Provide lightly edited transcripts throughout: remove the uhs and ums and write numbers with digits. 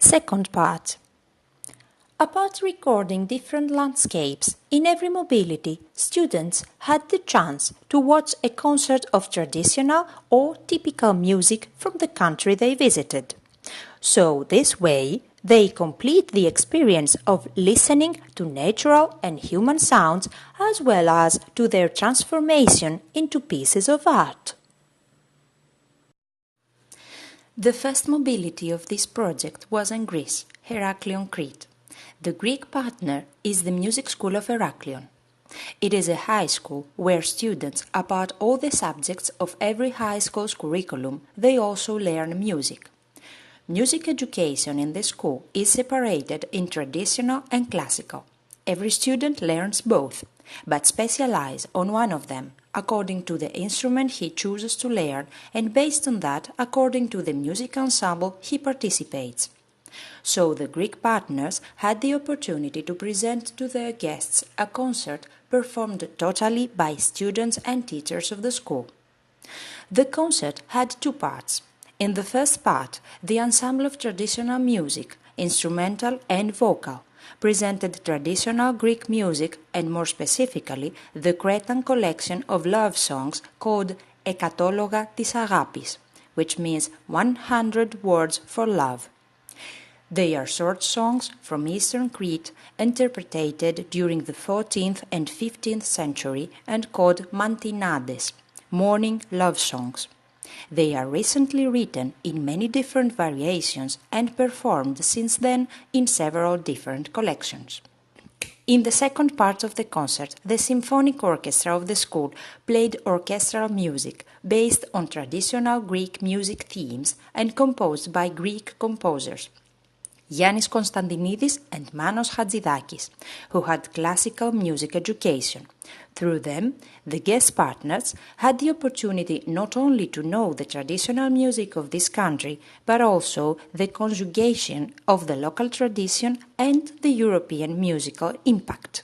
Second part. Apart recording different landscapes, in every mobility, students had the chance to watch a concert of traditional or typical music from the country they visited. So this way, they complete the experience of listening to natural and human sounds as well as to their transformation into pieces of art. The first mobility of this project was in Greece, Heraklion, Crete. The Greek partner is the Music School of Heraklion. It is a high school where students, apart all the subjects of every high school's curriculum, they also learn music. Music education in the school is separated in traditional and classical. Every student learns both, but specializes on one of them, according to the instrument he chooses to learn and based on that according to the music ensemble he participates. So the Greek partners had the opportunity to present to their guests a concert performed totally by students and teachers of the school. The concert had two parts. In the first part, the ensemble of traditional music, instrumental and vocal, presented traditional Greek music and more specifically the Cretan collection of love songs called Εκατόλογα της Αγάπης, which means 100 words for love. They are short songs from Eastern Crete interpreted during the 14th and 15th century and called mantinades, morning love songs. They are recently written in many different variations and performed since then in several different collections. In the second part of the concert, the symphonic orchestra of the school played orchestral music based on traditional Greek music themes and composed by Greek composers, Yannis Konstantinidis and Manos Hadzidakis, who had classical music education. Through them, the guest partners had the opportunity not only to know the traditional music of this country, but also the conjugation of the local tradition and the European musical impact.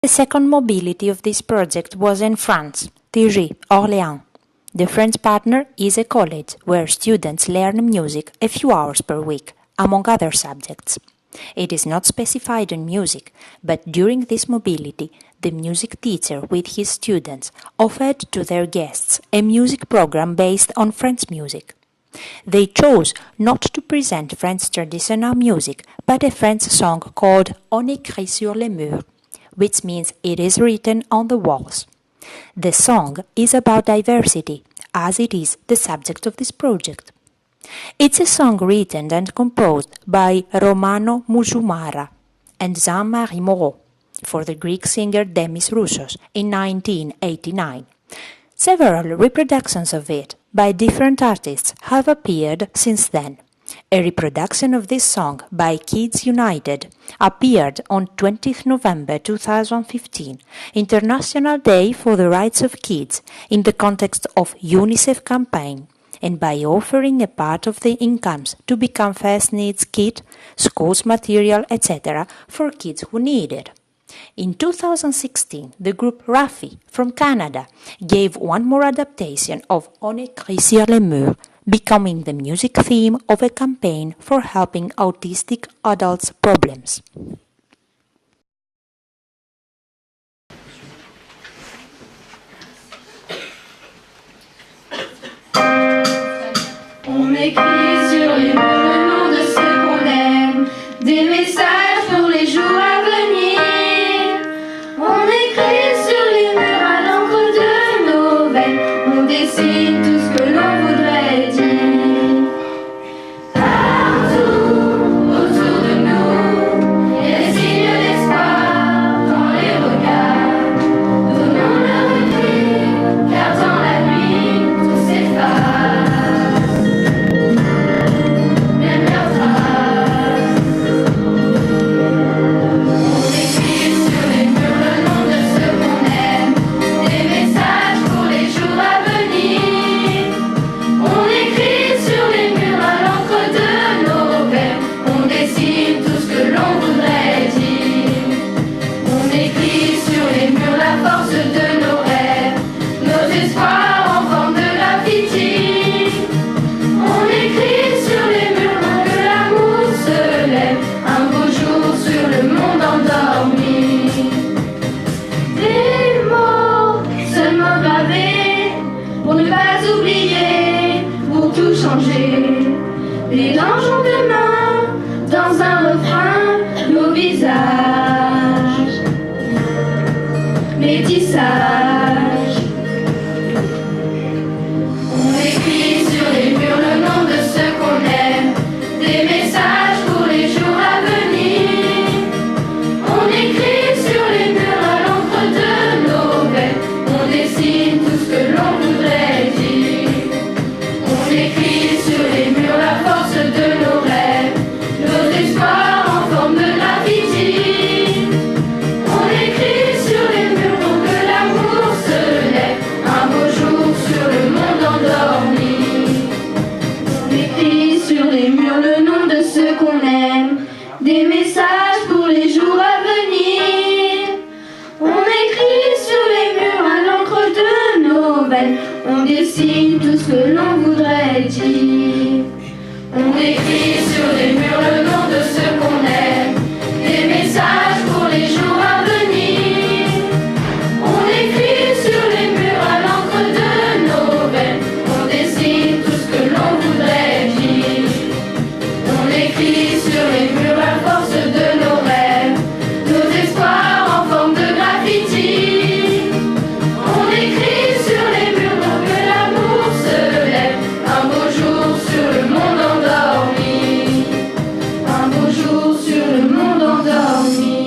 The second mobility of this project was in France, Thiry, Orléans. The French partner is a college where students learn music a few hours per week, among other subjects. It is not specified on music, but during this mobility, the music teacher with his students offered to their guests a music program based on French music. They chose not to present French traditional music, but a French song called On écrit sur les murs, which means it is written on the walls. The song is about diversity, as it is the subject of this project. It's a song written and composed by Romano Musumara and Jean-Marie Moreau for the Greek singer Demis Roussos in 1989. Several reproductions of it by different artists have appeared since then. A reproduction of this song by Kids United appeared on 20th November 2015, International Day for the Rights of Kids, in the context of UNICEF campaign, and by offering a part of the incomes to become first needs kit, schools material, etc. for kids who need it. In 2016, the group Rafi from Canada gave one more adaptation of On écrit sur les murs, becoming the music theme of a campaign for helping autistic adults' problems. On écrit sur les murs le nom de ceux qu'on aime, des messages pour les jours à venir. On écrit sur les murs à l'encre de nos veines, on dessine tout ce que l'on voudrait dire. Partout autour de nous, il y a des signes d'espoir dans les regards. Donnons leur repli, car dans la nuit tout s'efface. Même leurs traces. On écrit sur les murs le nom de ceux qu'on aime, des messages pour les jours à venir. On écrit sur les murs à l'encre de nos veines, on dessine tout ce que l'on voudrait dire. On écrit sur les murs la force de nos rêves, nos espoirs en forme de graffiti. On écrit sur les murs pour que l'amour se lève un beau jour sur le monde endormi. Des mots seulement gravés pour ne pas oublier, pour tout changer. Mélangeons demain dans un refrain nos visages. Métissage. On écrit sur les murs le nom de ceux qu'on aime, des messages pour les jours à venir. On écrit sur les murs à l'encre de nos veines, on dessine tout ce que l'on voudrait dire. On écrit sur les murs la force de nos rêves, nos espoirs en forme de graffiti. On écrit sur les murs pour que l'amour se lève un beau jour sur le monde endormi. On écrit sur les murs le nom de ceux qu'on aime, des messages pour les jours à venir. On écrit sur les murs à l'encre de nos veines, on dessine tout ce que l'on voudrait dire. On écrit sur les murs le nom de ceux qu'on aime, des messages pour les jours à venir. On écrit sur les murs à l'encre de nos veines, on dessine tout ce que l'on voudrait dire. On écrit sur les murs la force de nos rêves, nos espoirs en forme de graffiti. On écrit sur les murs pour que l'amour se lève un beau jour sur le monde endormi. Un beau jour sur le monde endormi.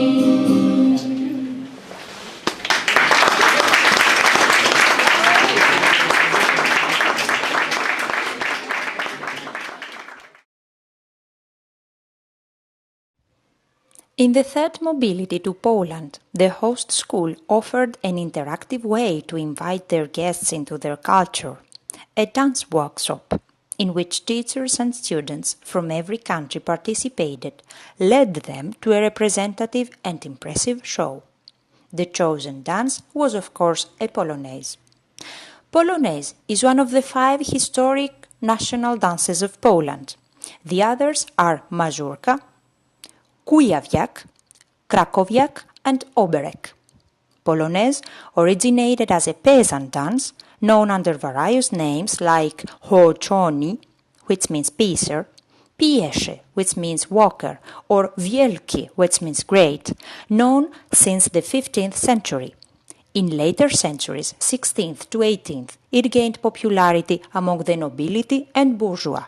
In the third mobility to Poland, the host school offered an interactive way to invite their guests into their culture, a dance workshop, in which teachers and students from every country participated, led them to a representative and impressive show. The chosen dance was, of course, a Polonaise. Polonaise is one of the 5 historic national dances of Poland. The others are Mazurka, Kujawiak, Krakowiak, and Oberek. Polonaise originated as a peasant dance, known under various names like Hoczoni, which means piecer, Piesze, which means walker, or Wielki, which means great, known since the 15th century. In later centuries, 16th to 18th, it gained popularity among the nobility and bourgeois.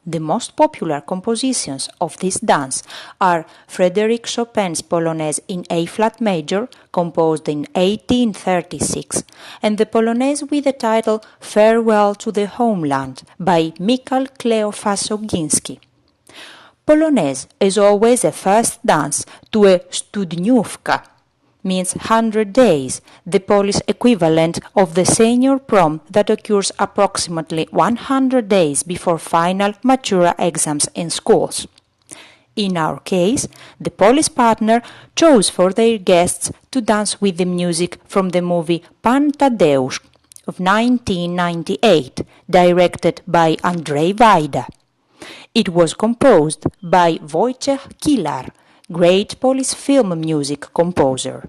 The most popular compositions of this dance are Frédéric Chopin's Polonaise in A-flat major, composed in 1836, and the Polonaise with the title Farewell to the Homeland by Mikhail Kleofas Ogiński. Polonaise is always a first dance to a studniówka, means 100 days, the Polish equivalent of the senior prom that occurs approximately 100 days before final matura exams in schools. In our case, the Polish partner chose for their guests to dance with the music from the movie Pan Tadeusz of 1998, directed by Andrzej Wajda. It was composed by Wojciech Kilar, great Polish film music composer.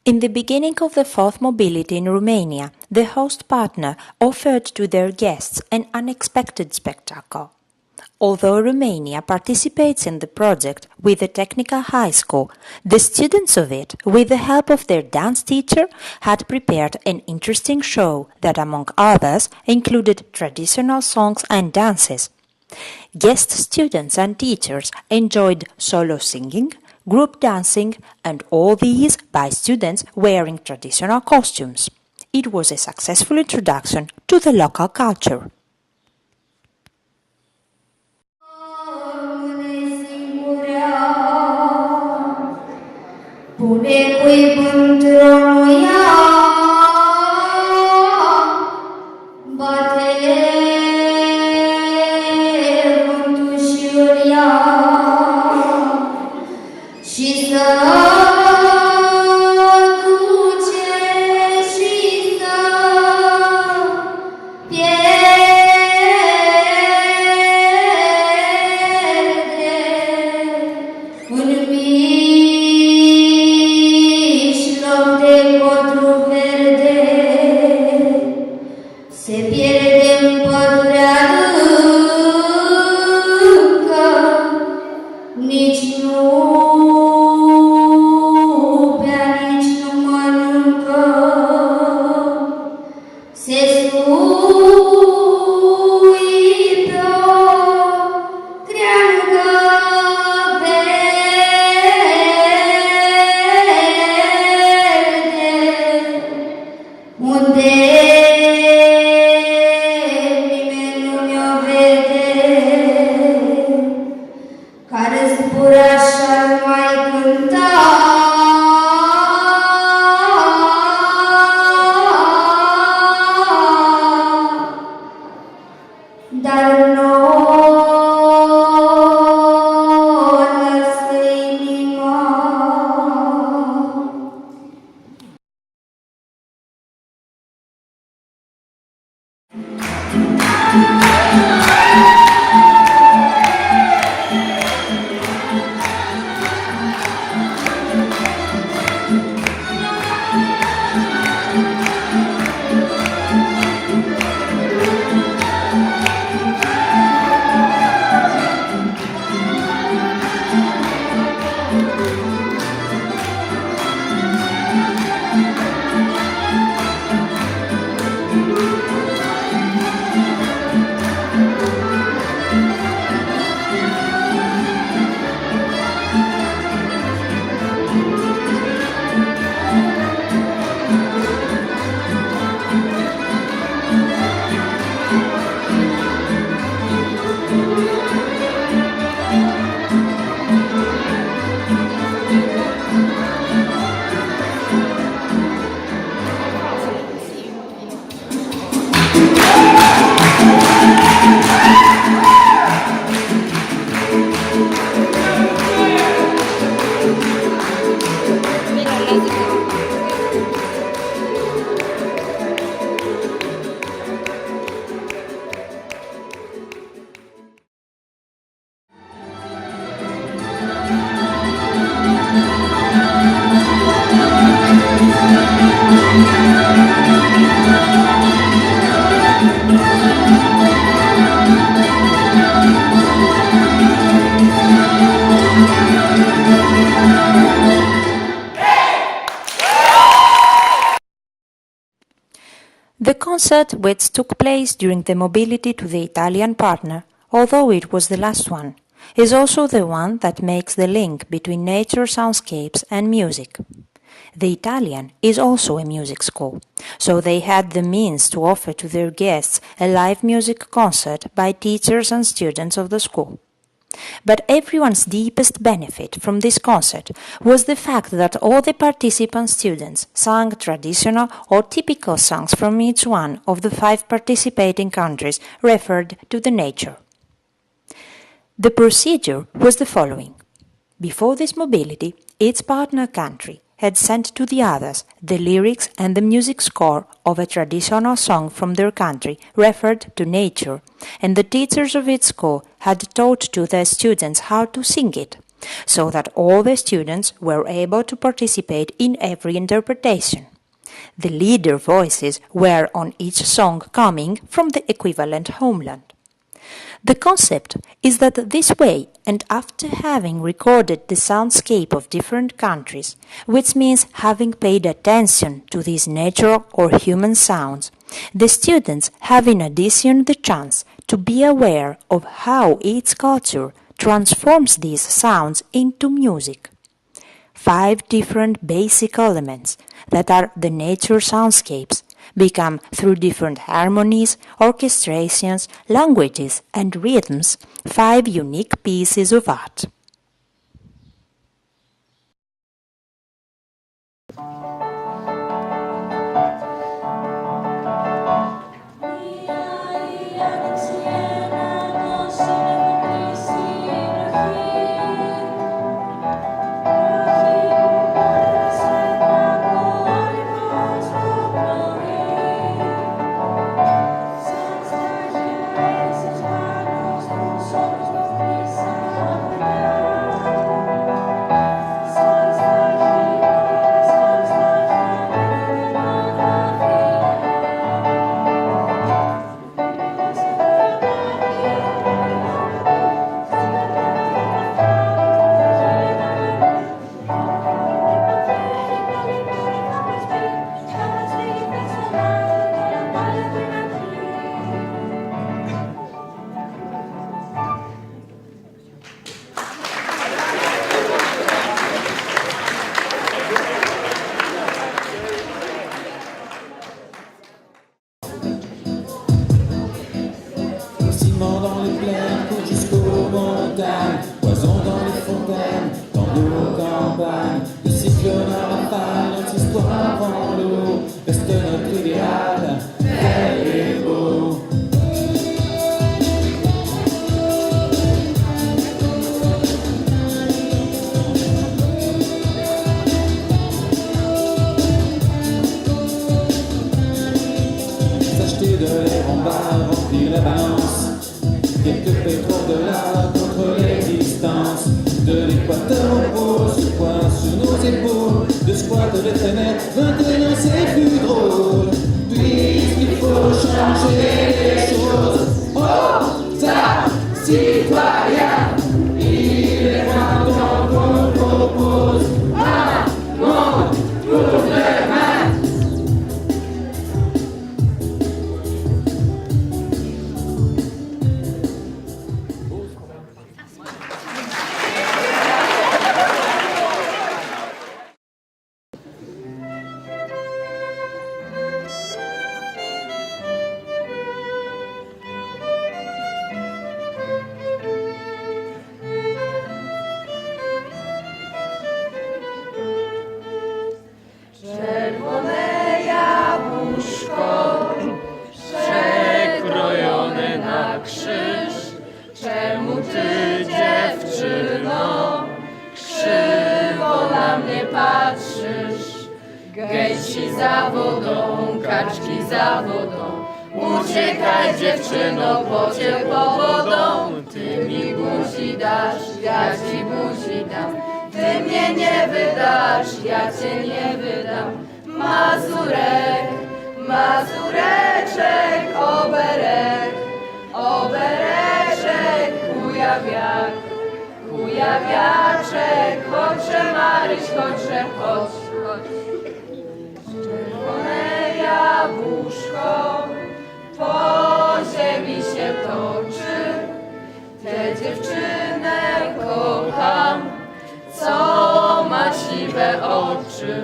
In the beginning of the fourth mobility in Romania, the host partner offered to their guests an unexpected spectacle. Although Romania participates in the project with a technical high school, the students of it, with the help of their dance teacher, had prepared an interesting show that, among others, included traditional songs and dances. Guest students and teachers enjoyed solo singing, group dancing, and all these by students wearing traditional costumes. It was a successful introduction to the local culture. The concert, which took place during the mobility to the Italian partner, although it was the last one, is also the one that makes the link between nature soundscapes and music. The Italian is also a music school, so they had the means to offer to their guests a live music concert by teachers and students of the school. But everyone's deepest benefit from this concert was the fact that all the participant students sang traditional or typical songs from each one of the 5 participating countries referred to the nature. The procedure was the following. Before this mobility, each partner country had sent to the others the lyrics and the music score of a traditional song from their country referred to nature, and the teachers of each school had taught to their students how to sing it, so that all the students were able to participate in every interpretation. The leader voices were on each song coming from the equivalent homeland. The concept is that this way, and after having recorded the soundscape of different countries, which means having paid attention to these natural or human sounds, the students have in addition the chance to be aware of how each culture transforms these sounds into music. 5 different basic elements that are the nature soundscapes become through different harmonies, orchestrations, languages and rhythms 5 unique pieces of art. Ciment dans les plaines, court jusqu'aux montagnes, poison dans les fontaines, dans nos campagnes, le cyclone à rafale, notre histoire prend l'eau, reste notre idéal, vrai et beau. S'acheter de l'air en bas, remplir la balance, quelques pétrodollars contre l'existence. De l'équateur au pôle, ce poids sur nos épaules, de squat de traînettes, maintenant c'est plus drôle. Puisqu'il faut changer les choses, aux arts citoyens, il est grand temps qu'on propose un monde pour demain. Czerwone jabłuszko, przekrojone na krzyż. Czemu ty, dziewczyno, krzywo na mnie patrzysz? Gęsi za wodą, kaczki za wodą. Uciekaj, dziewczyno, bo cię powodą. Ty mi buzi dasz, ja ci buzi dam. Ty mnie nie wydasz, ja cię nie wydam. Mazurek, mazureczek, oberek, obereczek, kujawiak, kujawiaczek. Chodźże, Maryś, chodźże, chodź, chodź. Czerwone jabłuszko po ziemi się toczy. Tę dziewczynę kocham, co ma siwe oczy.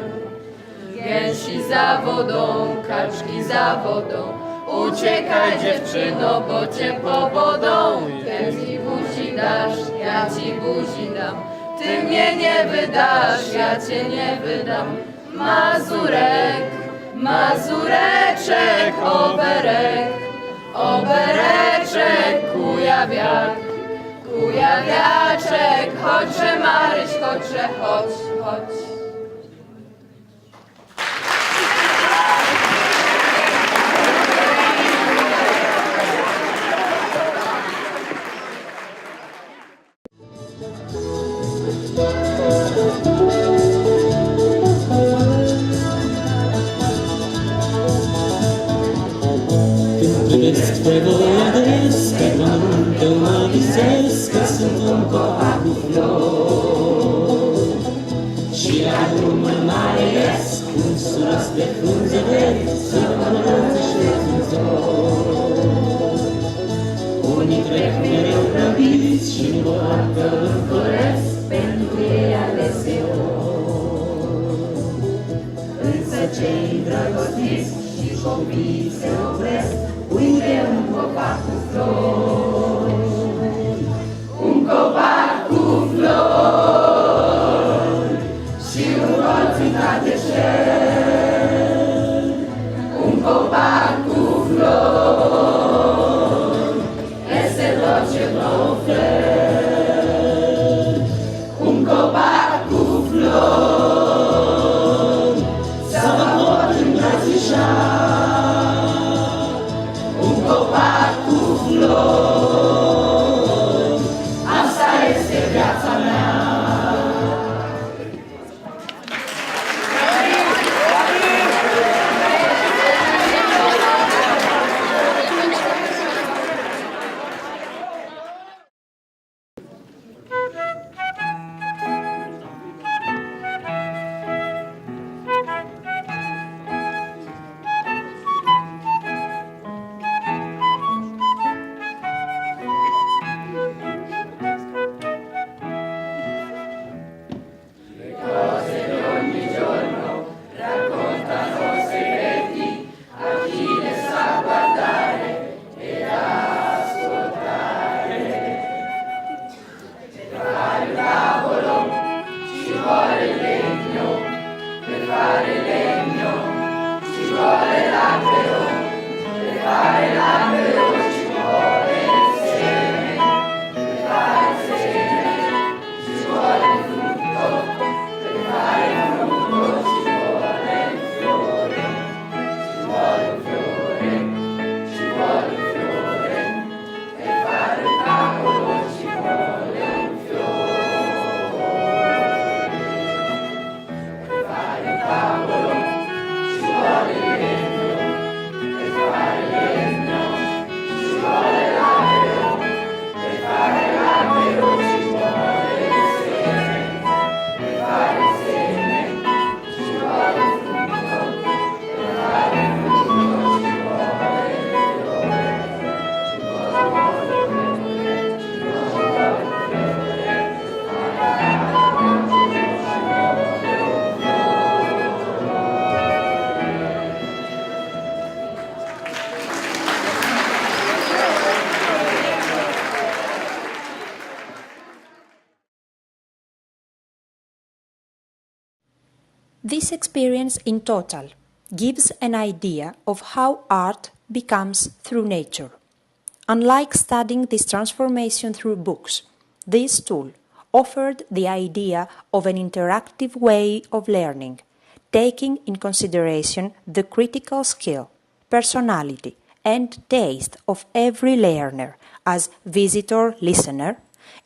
Gęsi za wodą, kaczki za wodą. Uciekaj, dziewczyno, bo cię powodą. Ty mi buzi dasz, ja ci buzi dam. Ty mnie nie wydasz, ja cię nie wydam. Mazurek, mazureczek, oberek, obereczek, kujawiak, kujawiaczek. Chodźże, Maryś, chodźże, chodź, chodź. Doresc spre voiadesc, pe pământă mă visesc, că sunt un copac cu flori. Și acum mă mai ies, un suras de frunze verzi, să mă răzășesc în zor. Unii trec mereu grăbiți și nu vor că îmi doresc, pentru ei adeseori. Însă cei îndrăgostiți și copiii se opresc, uite un copac cu flori. Un copac cu flori și un colț uitat de cer. Un copac cu flori este tot ce vă ofer. Un copac cu flori să vă pot îmbrățișa. Un copac cu flori, asta este viața mea. This experience in total gives an idea of how art becomes through nature. Unlike studying this transformation through books, this tool offered the idea of an interactive way of learning, taking in consideration the critical skill, personality, and taste of every learner as visitor, listener,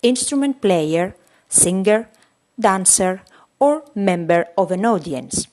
instrument player, singer, dancer, or member of an audience.